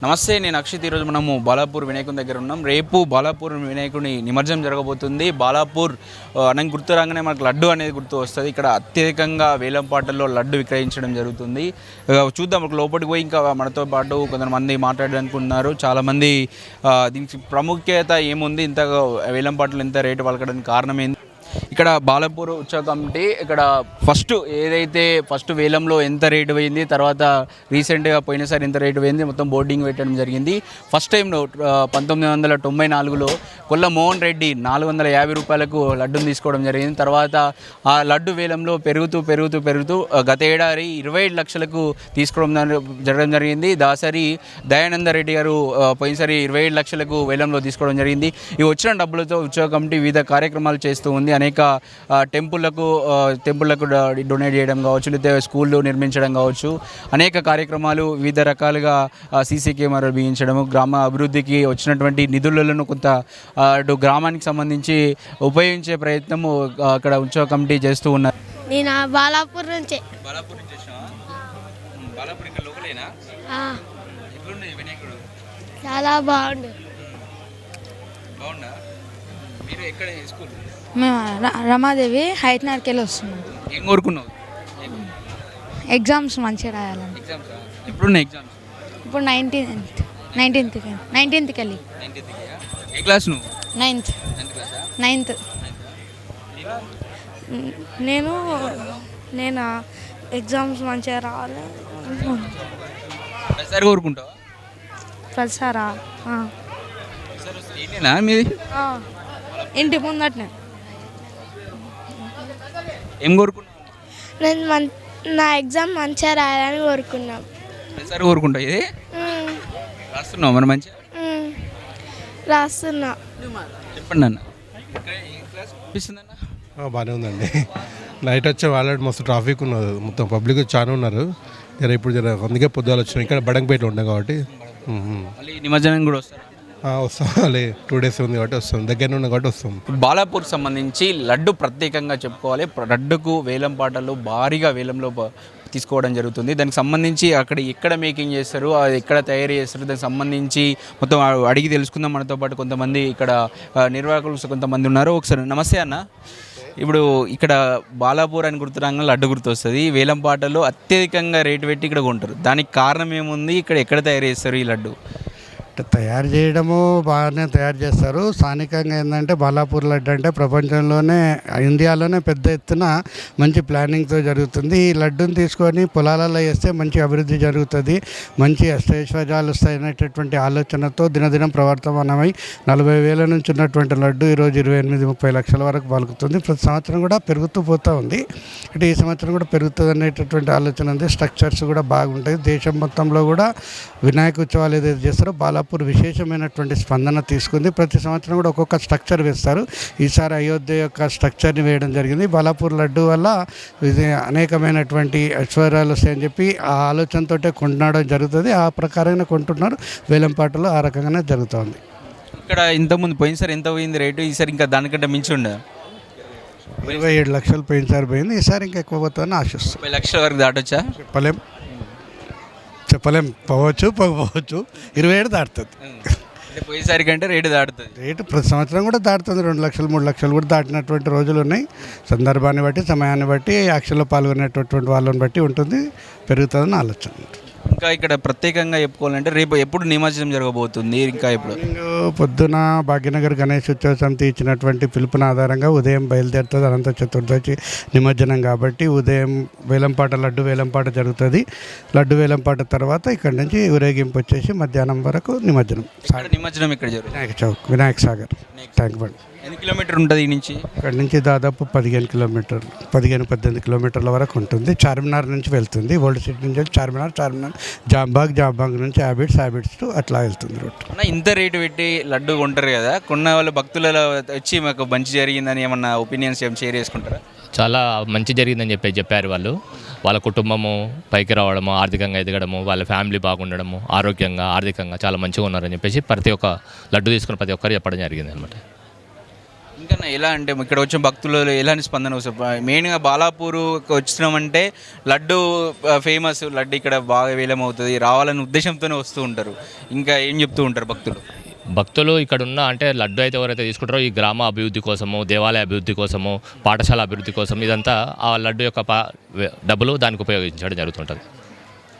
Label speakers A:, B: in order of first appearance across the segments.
A: నమస్తే, నేను అక్షిత్. ఈరోజు మనము బాలాపూర్ వినాయకుని దగ్గర ఉన్నాం. రేపు బాలాపూర్ వినాయకుని నిమజ్జనం జరగబోతుంది. బాలాపూర్ అనగా గుర్తు రాగానే మనకు లడ్డు అనేది గుర్తు వస్తుంది. ఇక్కడ అత్యధికంగా వేలంపాటల్లో లడ్డు విక్రయించడం జరుగుతుంది. చూద్దాం, లోపలికి పోయి ఇంకా మనతో పాటు కొంతమంది మాట్లాడడానికి ఉన్నారు. చాలామంది దీనికి ప్రాముఖ్యత ఏముంది, ఇంత వేలంపాటలు ఇంత రేటు పలకడానికి కారణం ఏంది, ఇక్కడ బాలాపూర్ ఉత్సవ కమిటీ ఇక్కడ ఫస్ట్ వేలంలో ఎంత రేటు పోయింది, తర్వాత రీసెంట్గా పోయినసారి ఎంత రేటు పోయింది, మొత్తం బోర్డింగ్ పెట్టడం జరిగింది. ఫస్ట్ టైంలో 1994లో కొల్ల మోహన్ రెడ్డి 450 రూపాయలకు లడ్డును తీసుకోవడం జరిగింది. తర్వాత ఆ లడ్డు వేలంలో పెరుగుతూ గత ఏడాది 27 లక్షలకు తీసుకోవడం జరగడం జరిగింది. దాసరి దయానంద రెడ్డి గారు పోయినసారి 27 లక్షలకు వేలంలో తీసుకోవడం జరిగింది. ఈ వచ్చిన డబ్బులతో ఉత్సవ కమిటీ వివిధ కార్యక్రమాలు చేస్తూ ఉంది. అనేక టెంపుల్లకు డొనేట్ చేయడం కావచ్చు, లేదా స్కూళ్ళు నిర్మించడం కావచ్చు, అనేక కార్యక్రమాలు వివిధ రకాలుగా సీసీ కెమెరాలు బిగించడము, గ్రామ అభివృద్ధికి వచ్చినటువంటి నిధులను కొంత గ్రామానికి సంబంధించి ఉపయోగించే ప్రయత్నము అక్కడ ఉత్సవ కమిటీ చేస్తూ ఉన్నారు.
B: నేను బాలాపూర్ నుంచి చాలా బాగుండు.
A: మీరు ఎక్కడ స్కూల్?
C: మేము రమాదేవి హైట్నార్కి వెళ్ళి వస్తున్నాం.
A: ఏం కోరుకున్నావు?
C: ఎగ్జామ్స్ మంచిగా రాయాలని.
A: ఎప్పుడున్నాయి ఎగ్జామ్స్?
C: ఇప్పుడు 19th వెళ్ళి.
A: ఏ క్లాస్ నువ్వు?
C: 9th. నేను ఎగ్జామ్స్ మంచిగా రావాలి.
A: ప్రతిసారి కోరుకుంటావా?
C: ప్రతిసారా?
A: మీది
C: ఇంటి ముందటనే.
A: ఏం కోరుకున్నావు?
B: నేను నా ఎగ్జామ్ మంచిగా రాయాలని కోరుకున్నాం.
A: ప్రతిసారి కోరుకుంటావు? ఇది రాస్తున్నావు మరి మంచిగా?
B: రాస్తున్నా.
A: చెప్పండి అన్న.
D: బాగానే ఉందండి. నైట్ వచ్చే ఆల్రెడీ మస్తు ట్రాఫిక్ ఉన్నది, మొత్తం పబ్లిక్ చాలా ఉన్నారు. ఇప్పుడు అందుకే పొద్దుగాలు వచ్చినాం. ఇక్కడ బడంగపేటలో ఉండే కాబట్టి
A: నిమజ్జనం కూడా వస్తారు.
D: వస్తాం. 2 days ఉంది కాబట్టి వస్తాం, దగ్గర ఉన్న కాబట్టి వస్తాం.
A: బాలాపూర్ సంబంధించి లడ్డు ప్రత్యేకంగా చెప్పుకోవాలి. లడ్డుకు వేలం పాటలు భారీగా వేలంలో తీసుకోవడం జరుగుతుంది. దానికి సంబంధించి ఎక్కడ మేకింగ్ చేస్తారు, అది ఎక్కడ తయారు చేస్తారు, దానికి సంబంధించి మొత్తం అడిగి తెలుసుకుందాం. మనతో పాటు కొంతమంది ఇక్కడ నిర్వాహకులు కొంతమంది ఉన్నారు. ఒకసారి నమస్తే అన్న. ఇప్పుడు ఇక్కడ బాలాపూర్ అని గుర్తురాగానే లడ్డు గుర్తు వస్తుంది. వేలం పాటలు అత్యధికంగా రేటు పెట్టి ఇక్కడ కొంటారు. దానికి కారణం ఏముంది, ఇక్కడ ఎక్కడ తయారు చేస్తారు ఈ లడ్డు?
E: తయారు చేయడము బాగానే తయారు చేస్తారు. స్థానికంగా ఏంటంటే బాలాపూర్ లడ్డు అంటే ప్రపంచంలోనే, ఇండియాలోనే పెద్ద ఎత్తున మంచి ప్లానింగ్తో జరుగుతుంది. ఈ లడ్డుని తీసుకొని పొలాలలో వేస్తే మంచి అభివృద్ధి జరుగుతుంది, మంచి అష్టైశ్వర్యాలు వస్తాయనేటటువంటి ఆలోచనతో దినదినం ప్రవర్తమానమై 40,000 నుంచి ఉన్నటువంటి లడ్డు ఈరోజు 28-30 లక్షల వరకు పలుకుతుంది. ప్రతి సంవత్సరం కూడా పెరుగుతూ పోతూ ఉంది. అంటే ఈ సంవత్సరం కూడా పెరుగుతుంది అనేటటువంటి ఆలోచన ఉంది. స్ట్రక్చర్స్ కూడా బాగుంటాయి. దేశం మొత్తంలో కూడా వినాయక ఉత్సవాలు ఏదైతే చేస్తారో బాలాపూర్ విశేషమైనటువంటి స్పందన తీసుకుంది. ప్రతి సంవత్సరం కూడా ఒక్కొక్క స్ట్రక్చర్ వేస్తారు. ఈసారి అయోధ్య యొక్క స్ట్రక్చర్ని వేయడం జరిగింది. బాలాపూర్ లడ్డు వల్ల ఇది అనేకమైనటువంటి ఐశ్వర్యాలు వస్తాయని చెప్పి ఆ ఆలోచనతో కొంటునడం జరుగుతుంది. ఆ ప్రకారంగా కొంటున్నారు. వేలంపాటలు ఆ రకంగానే జరుగుతుంది.
A: ఇక్కడ ఇంతకుముందు పోయినసారి ఎంత పోయింది రేటు, ఈసారి ఇంకా దానికంటే మించి ఉండే?
E: 27 లక్షలు పోయినసారి పోయింది. ఈసారి ఇంకా ఎక్కువ పోతుందని ఆశిస్తాం.
A: 30 లక్షల వరకు దాటొచ్చా?
E: చెప్పలేం, పోవచ్చు 27 దాటుతుంది.
A: అంటే పోయేసరి కంటే రేటు దాటుతుంది.
E: రేటు ప్రతి సంవత్సరం కూడా దాటుతుంది. 2 లక్షలు 3 లక్షలు కూడా దాటినటువంటి రోజులు ఉన్నాయి. సందర్భాన్ని బట్టి, సమయాన్ని బట్టి, యాక్షన్లో పాల్గొనేటటువంటి వాళ్ళని బట్టి ఉంటుంది, పెరుగుతుందని ఆలోచన.
A: ఇంకా ఇక్కడ ప్రత్యేకంగా చెప్పుకోవాలంటే రేపు ఎప్పుడు నిమజ్జనం జరగబోతుంది? ఇంకా ఇప్పుడు
E: పొద్దున భాగ్యనగర్ గణేష్ ఉత్సవ సమితి ఇచ్చినటువంటి పిలుపున ఆధారంగా ఉదయం బయలుదేరుతుంది. అనంత చతుర్దశి నిమజ్జనం కాబట్టి ఉదయం లడ్డు వేలంపాట జరుగుతుంది. లడ్డు వేలంపాట తర్వాత ఇక్కడ నుంచి ఊరేగింపు వచ్చేసి మధ్యాహ్నం వరకు నిమజ్జనం
A: ఇక్కడ జరుగుతుంది.
E: Vinayaka Sagar tank bund.
A: ఎన్ని కిలోమీటర్ ఉంటుంది ఈ నుంచి?
E: ఇక్కడ నుంచి దాదాపు 15-18 కిలోమీటర్ల వరకు ఉంటుంది. చార్మినార్ నుంచి వెళ్తుంది. ఓల్డ్ సిటీ నుంచి చార్మినార్, జాంబాగ్ నుంచి హ్యాబిట్స్ టు అట్లా వెళ్తుంది రూట్.
A: ఇంత రేటు పెట్టి లడ్డు కొంటారు కదా, కొన్న వాళ్ళు భక్తులలో వచ్చి మాకు మంచి జరిగిందని ఏమన్నా ఒపీనియన్స్ షేర్ చేసుకుంటారా?
F: చాలా మంచి జరిగిందని చెప్పారు వాళ్ళు. వాళ్ళ కుటుంబము పైకి రావడము, ఆర్థికంగా ఎదగడము, వాళ్ళ ఫ్యామిలీ బాగుండడము, ఆరోగ్యంగా ఆర్థికంగా చాలా మంచిగా ఉన్నారని చెప్పేసి ప్రతి ఒక్క లడ్డు తీసుకున్న ప్రతి ఒక్కరు చెప్పడం జరిగింది అనమాట.
A: ఇంకా ఎలా అంటే ఇక్కడ వచ్చిన భక్తులు ఎలాంటి స్పందన వస్తుంది? మెయిన్గా బాలాపూర్కి వచ్చినామంటే లడ్డు ఫేమస్, లడ్డు ఇక్కడ బాగా వేలం అవుతుంది, రావాలనే ఉద్దేశంతోనే వస్తూ ఉంటారు. ఇంకా ఏం చెప్తూ ఉంటారు భక్తులు?
F: భక్తులు ఇక్కడ ఉన్న అంటే లడ్డు అయితే ఎవరైతే తీసుకుంటారో ఈ గ్రామ అభివృద్ధి కోసము, దేవాలయ అభివృద్ధి కోసము, పాఠశాల అభివృద్ధి కోసం ఇదంతా ఆ లడ్డు యొక్క డబ్బులు దానికి ఉపయోగించడం జరుగుతుంటుంది.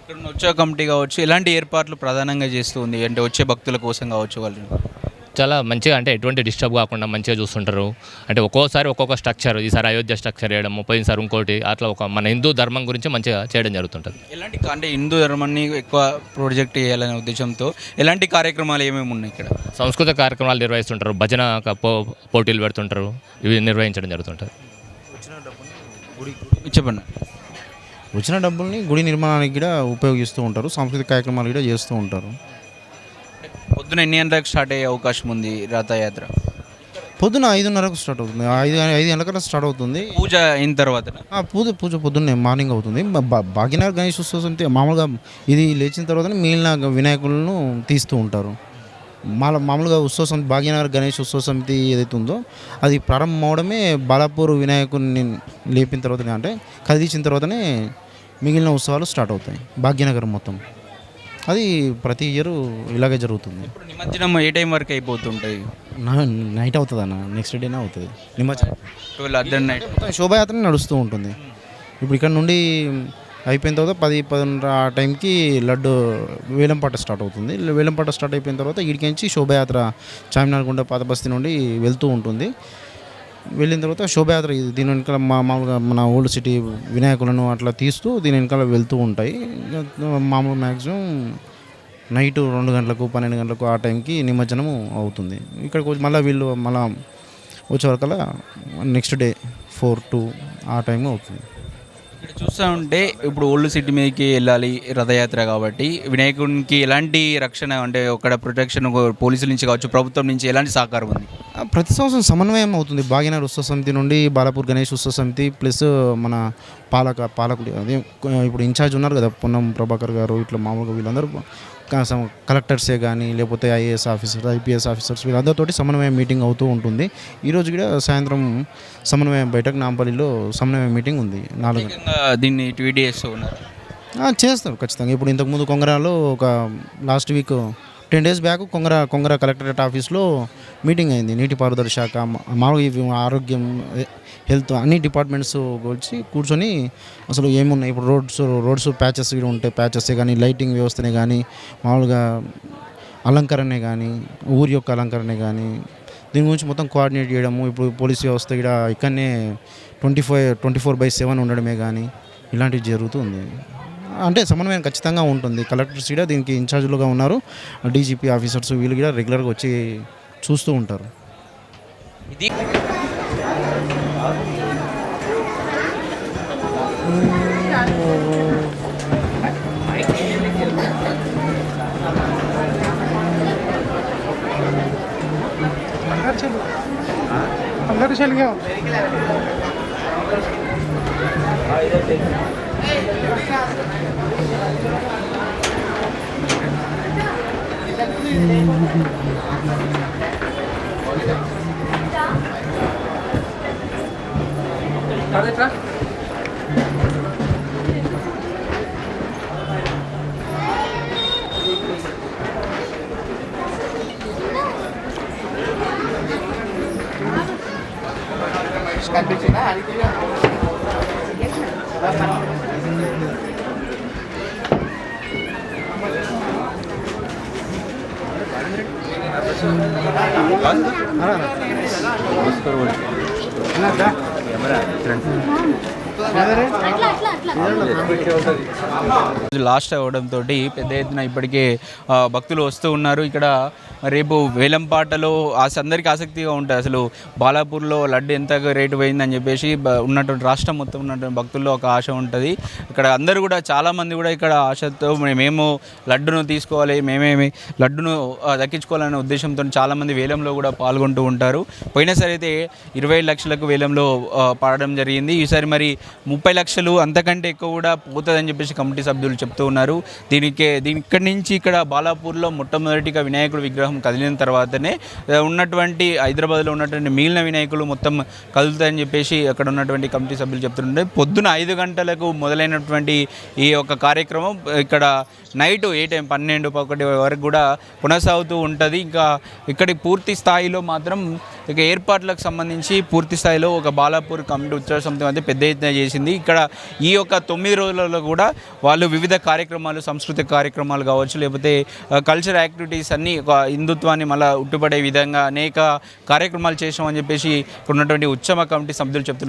A: ఇక్కడ వచ్చే కమిటీ కావచ్చు ఎలాంటి ఏర్పాట్లు ప్రధానంగా చేస్తూ ఉంది అంటే వచ్చే భక్తుల కోసం కావచ్చు వాళ్ళు?
F: చాలా మంచిగా అంటే ఎటువంటి డిస్టర్బ్ కాకుండా మంచిగా చూస్తుంటారు. అంటే ఒక్కోసారి ఒక్కొక్క స్ట్రక్చర్, ఈసారి అయోధ్య స్ట్రక్చర్ చేయడము, పోయినసారి ఇంకోటి, అట్లా ఒక మన హిందూ ధర్మం గురించి మంచిగా చేయడం జరుగుతుంటుంది.
A: ఎలాంటి అంటే హిందూ ధర్మాన్ని ఎక్కువ ప్రొజెక్ట్ చేయాలనే ఉద్దేశంతో ఎలాంటి కార్యక్రమాలు ఏమేమి ఉన్నాయి ఇక్కడ?
F: సంస్కృత కార్యక్రమాలు నిర్వహిస్తుంటారు, భజన పోటీలు పెడుతుంటారు, ఇవి నిర్వహించడం జరుగుతుంటుంది.
A: చెప్పండి.
G: వచ్చిన డబ్బుల్ని గుడి నిర్మాణానికి కూడా ఉపయోగిస్తూ ఉంటారు, సాంస్కృతిక కార్యక్రమాలు కూడా చేస్తూ ఉంటారు.
A: పొద్దున ఎన్ని గంటలకు స్టార్ట్ అయ్యే అవకాశం ఉంది రథయాత్ర?
G: పొద్దున 5:30కు స్టార్ట్ అవుతుంది, 5 గంటలకు స్టార్ట్ అవుతుంది.
A: పూజ అయిన తర్వాత
G: పూజ పొద్దున్నే మార్నింగ్ అవుతుంది. భాగ్యనగర్ గణేష్ ఉత్సవం సమితి మామూలుగా ఇది లేచిన తర్వాత మిగిలిన వినాయకులను తీస్తూ ఉంటారు. మామూలుగా ఉత్సవ సమితి భాగ్యనగర్ గణేష్ ఉత్సవ సమితి ఏదైతే ఉందో అది ప్రారంభం అవడమే బాలాపూర్ వినాయకుడిని లేపిన తర్వాతనే, అంటే కదిలించిన తర్వాతనే మిగిలిన ఉత్సవాలు స్టార్ట్ అవుతాయి భాగ్యనగర్ మొత్తం. అది ప్రతి ఇయర్ ఇలాగే జరుగుతుంది.
A: ఇప్పుడు నిమజ్జనం ఏ టైం వరకు అయిపోతుంటుంది?
G: నైట్ అవుతుంది అన్న, నెక్స్ట్ డేనే అవుతుంది నిమజ్జనం.
A: 12 అర్ధ నైట్
G: శోభాయాత్ర నడుస్తూ ఉంటుంది. ఇప్పుడు ఇక్కడ నుండి అయిపోయిన తర్వాత 10-11 ఆ టైంకి లడ్డు వేలంపాట స్టార్ట్ అవుతుంది. వేలంపాట స్టార్ట్ అయిపోయిన తర్వాత ఇడికించి శోభాయాత్ర చార్మినార్ గుండా పాత బస్తీ నుండి వెళ్తూ ఉంటుంది. వెళ్ళిన తర్వాత శోభాయాత్ర దీని వెనకాల మామూలుగా మన ఓల్డ్ సిటీ వినాయకులను అట్లా తీస్తూ దీని వెనకాల వెళ్తూ ఉంటాయి. మామూలు మ్యాక్సిమం నైట్ 2 గంటలకు 12 గంటలకు ఆ టైంకి నిమజ్జనం అవుతుంది. ఇక్కడికి మళ్ళీ వీళ్ళు వచ్చే వరకల్లా నెక్స్ట్ డే 4-2 ఆ టైం అవుతుంది.
A: ఇక్కడ చూస్తూ ఉంటే ఇప్పుడు ఓల్డ్ సిటీ మీదకి వెళ్ళాలి రథయాత్ర కాబట్టి వినాయకునికి ఎలాంటి రక్షణ అంటే ఒక ప్రొటెక్షన్ పోలీసుల నుంచి కావచ్చు ప్రభుత్వం నుంచి ఎలాంటి సహకారం ఉంది?
G: ప్రతి సంవత్సరం సమన్వయం అవుతుంది. భాగ్యనగర్ ఉత్సవ సమితి నుండి బాలాపూర్ గణేష్ ఉత్సవ సమితి ప్లస్ మన పాలకుడు అదే ఇప్పుడు ఇన్ఛార్జ్ ఉన్నారు కదా పొన్నం ప్రభాకర్ గారు, ఇట్లా మామూలుగా వీళ్ళందరూ కలెక్టర్సే కానీ లేకపోతే ఐఏఎస్ ఆఫీసర్స్, ఐపీఎస్ ఆఫీసర్స్ వీళ్ళందరితోటి సమన్వయం మీటింగ్ అవుతూ ఉంటుంది. ఈరోజు కూడా సాయంత్రం సమన్వయం బయటకు నాంపల్లిలో సమన్వయం మీటింగ్ ఉంది. 4
A: దీన్ని ట్వీట్ చేస్తూ ఉన్నారు.
G: చేస్తారు ఖచ్చితంగా. ఇప్పుడు ఇంతకుముందు కొంగరాలో ఒక last week 10 days back Kongara collectorate ఆఫీస్లో మీటింగ్ అయింది. నీటిపారుదల శాఖ, మామూలుగా ఆరోగ్యం, హెల్త్ అన్ని డిపార్ట్మెంట్స్ వచ్చి కూర్చొని అసలు ఏమున్నాయి ఇప్పుడు రోడ్స్ ప్యాచెస్ కూడా ఉంటాయి, ప్యాచెస్ కానీ లైటింగ్ వ్యవస్థనే కానీ మామూలుగా అలంకరణే కానీ ఊరి యొక్క అలంకరణే కానీ దీని గురించి మొత్తం కోఆర్డినేట్ చేయడము. ఇప్పుడు పోలీస్ వ్యవస్థ కూడా ఇక్కడనే 24/7 ఉండడమే కానీ ఇలాంటివి జరుగుతుంది. అంటే సమన్వయం ఖచ్చితంగా ఉంటుంది. కలెక్టర్స్ కూడా దీనికి ఇన్ఛార్జ్లుగా ఉన్నారు, డీజీపీ ఆఫీసర్స్ వీళ్ళు కూడా రెగ్యులర్గా వచ్చి చూస్తూ ఉంటారు.
A: ఇది లాస్ట్ అవ్వడంతో పెద్ద ఎత్తున ఇప్పటికే భక్తులు వస్తూ ఉన్నారు. ఇక్కడ రేపు వేలంపాటలో అందరికీ ఆసక్తిగా ఉంటుంది అసలు బాలాపూర్లో లడ్డు ఎంత రేటు పోయిందని చెప్పేసి ఉన్నటువంటి రాష్ట్రం మొత్తం ఉన్నటువంటి భక్తుల్లో ఒక ఆశ ఉంటుంది. ఇక్కడ అందరూ కూడా చాలామంది కూడా ఇక్కడ ఆశతో మేము లడ్డును తీసుకోవాలి, మేమేమి లడ్డును దక్కించుకోవాలనే ఉద్దేశంతో చాలామంది వేలంలో కూడా పాల్గొంటూ ఉంటారు. పోయినసారి అయితే 20 లక్షలకు వేలంలో పాడడం జరిగింది. ఈసారి మరి 30 లక్షలు అంతకంటే ఎక్కువ కూడా పోతుందని చెప్పేసి కమిటీ సభ్యులు చెప్తూ ఉన్నారు. ఇక్కడి నుంచి ఇక్కడ బాలాపూర్లో మొట్టమొదటిగా వినాయకుడు విగ్రహం కదిలిన తర్వాతనే ఉన్నటువంటి హైదరాబాద్లో ఉన్నటువంటి మిగిలిన వినాయకులు మొత్తం కదులుతాయని చెప్పేసి అక్కడ ఉన్నటువంటి కమిటీ సభ్యులు చెప్తుంటే పొద్దున 5 గంటలకు మొదలైనటువంటి ఈ యొక్క కార్యక్రమం ఇక్కడ నైట్ ఏ టైం 12-1 వరకు కూడా కొనసాగుతూ ఉంటుంది. ఇంకా ఇక్కడి పూర్తి స్థాయిలో మాత్రం ఇక ఏర్పాట్లకు సంబంధించి పూర్తి స్థాయిలో ఒక బాలాపూర్ కమిటీ ఉత్సవ సమితి అయితే పెద్ద ఎత్తున చేసింది. ఇక్కడ ఈ యొక్క 9 రోజులలో కూడా వాళ్ళు వివిధ కార్యక్రమాలు, సాంస్కృతిక కార్యక్రమాలు కావచ్చు, లేకపోతే కల్చర్ యాక్టివిటీస్ అన్నీ ఒక హిందుత్వాన్ని మళ్ళీ ఉట్టుపడే విధంగా అనేక కార్యక్రమాలు చేసామని చెప్పేసి ఇక్కడ ఉన్నటువంటి ఉత్సవ కమిటీ సభ్యులు చెప్తున్నారు.